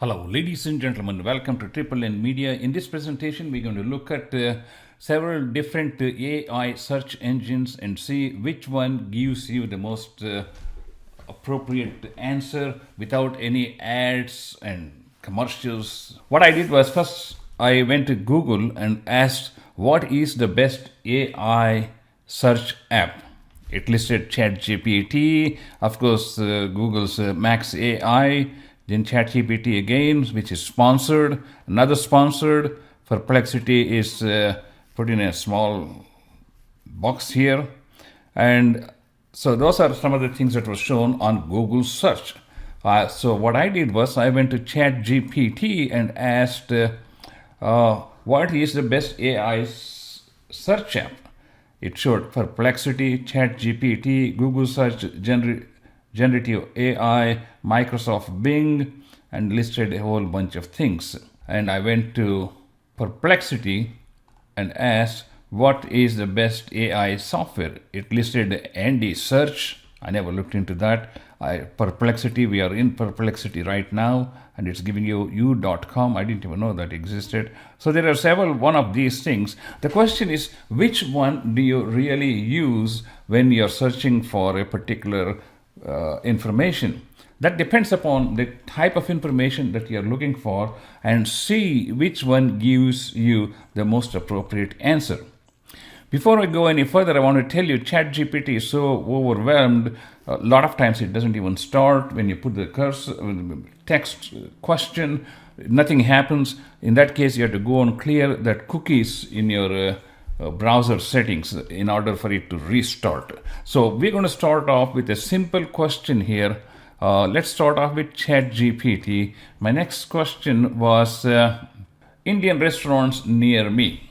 Hello, ladies and gentlemen. Welcome to Triple N Media. In this presentation, we're going to look at several different AI search engines and see which one gives you the most appropriate answer without any ads and commercials. What I did was first I went to Google and asked what is the best AI search app. It listed ChatGPT, of course, Google's Max AI, then ChatGPT again, which is sponsored. Another sponsored, Perplexity is put in a small box here. And so those are some of the things that were shown on Google search. So what I did was I went to ChatGPT and asked what is the best AI search app. It showed Perplexity, ChatGPT, Google Search, Generative AI, Microsoft Bing, and listed a whole bunch of things. And I went to Perplexity and asked what is the best AI software. It listed Andy Search. I never looked into that. Perplexity, we are in Perplexity right now, and it's giving you u.com. I didn't even know that existed. So there are several one of these things. The question is, which one do you really use when you're searching for a particular information? That depends upon the type of information that you're looking for, and see which one gives you the most appropriate answer. Before I go any further, I want to tell you ChatGPT is so overwhelmed. A lot of times it doesn't even start when you put the cursor, text question, nothing happens. In that case, you have to go and clear that cookies in your browser settings in order for it to restart. So we're going to start off with a simple question here. Let's start off with ChatGPT. My next question was Indian restaurants near me.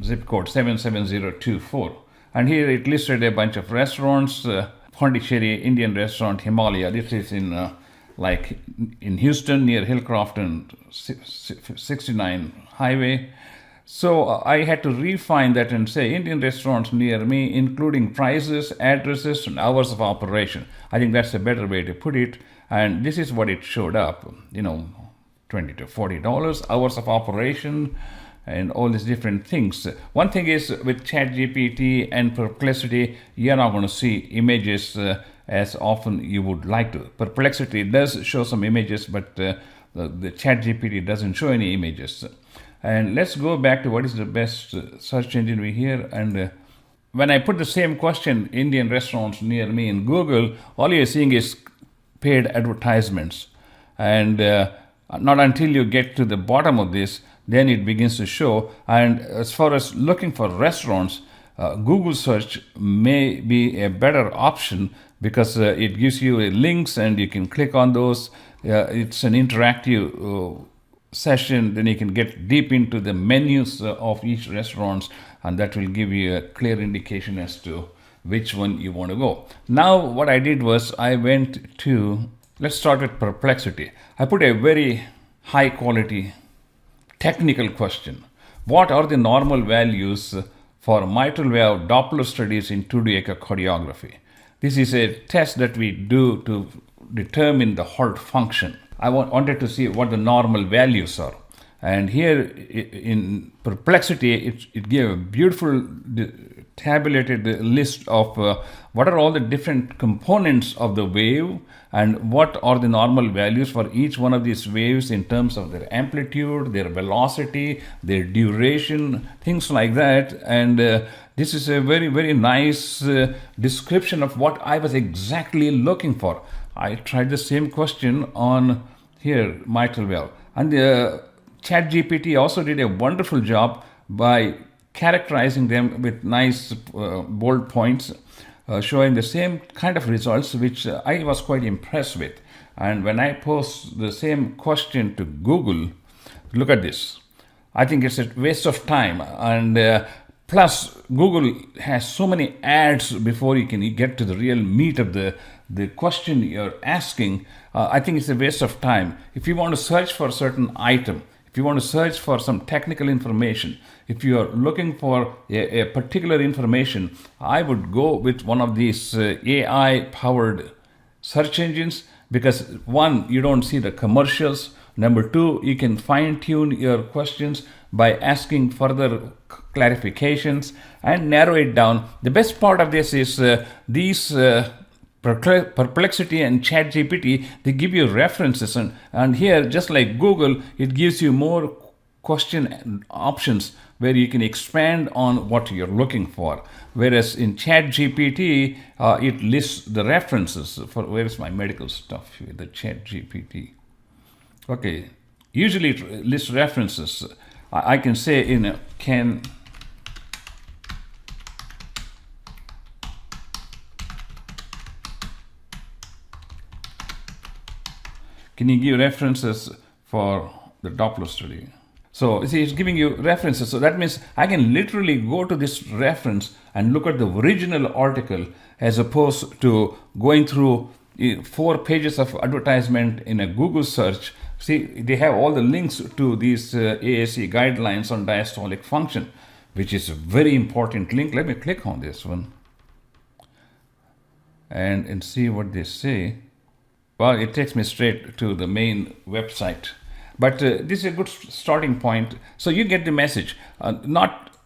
Zip code 77024. And here it listed a bunch of restaurants. Pondicherry Indian Restaurant, Himalaya. This is in Houston near Hillcroft and 69 Highway. So I had to refine that and say Indian restaurants near me, including prices, addresses, and hours of operation. I think that's a better way to put it. And this is what it showed up. $20 to $40, hours of operation, and all these different things. One thing is with ChatGPT and Perplexity, you're not going to see images as often you would like to. Perplexity does show some images, but the ChatGPT doesn't show any images. And let's go back to what is the best search engine we hear. And when I put the same question, Indian restaurants near me in Google, all you're seeing is paid advertisements. And not until you get to the bottom of this, then it begins to show. And as far as looking for restaurants, Google search may be a better option because it gives you links and you can click on those. It's an interactive session. Then you can get deep into the menus of each restaurant, and that will give you a clear indication as to which one you want to go. Now what I did was I went to, let's start with Perplexity. I put a very high quality technical question. What are the normal values for mitral valve Doppler studies in 2D echocardiography? This is a test that we do to determine the heart function. I wanted to see what the normal values are. And here in Perplexity, it gave a beautiful tabulated list of what are all the different components of the wave and what are the normal values for each one of these waves in terms of their amplitude, their velocity, their duration, things like that. And this is a very, very nice description of what I was exactly looking for. I tried the same question on here, mitral valve. And ChatGPT also did a wonderful job by characterizing them with nice bold points, showing the same kind of results, which I was quite impressed with. And when I post the same question to Google, look at this. I think it's a waste of time. And plus, Google has so many ads before you can get to the real meat of the question you're asking. I think it's a waste of time. If you want to search for a certain item, if you want to search for some technical information, if you are looking for a particular information, I would go with one of these AI-powered search engines because, one, you don't see the commercials. Number two, you can fine tune your questions by asking further clarifications and narrow it down. The best part of this is these Perplexity and ChatGPT, they give you references, and here, just like Google, it gives you more question options where you can expand on what you're looking for. Whereas in ChatGPT, it lists the references for where is my medical stuff here, the ChatGPT. Okay, usually it lists references. I can say can you give references for the Doppler study? So see, it's giving you references. So that means I can literally go to this reference and look at the original article as opposed to going through 4 pages of advertisement in a Google search. See, they have all the links to these AAC guidelines on diastolic function, which is a very important link. Let me click on this one and see what they say. Well, it takes me straight to the main website. But this is a good starting point. So you get the message. Not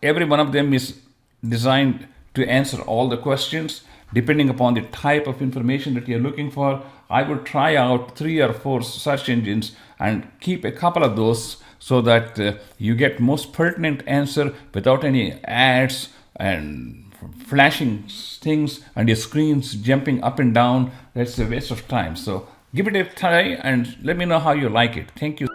every one of them is designed to answer all the questions. Depending upon the type of information that you're looking for, I would try out 3 or 4 search engines and keep a couple of those so that you get most pertinent answer without any ads and flashing things and your screens jumping up and down. That's a waste of time. So give it a try and let me know how you like it. Thank you.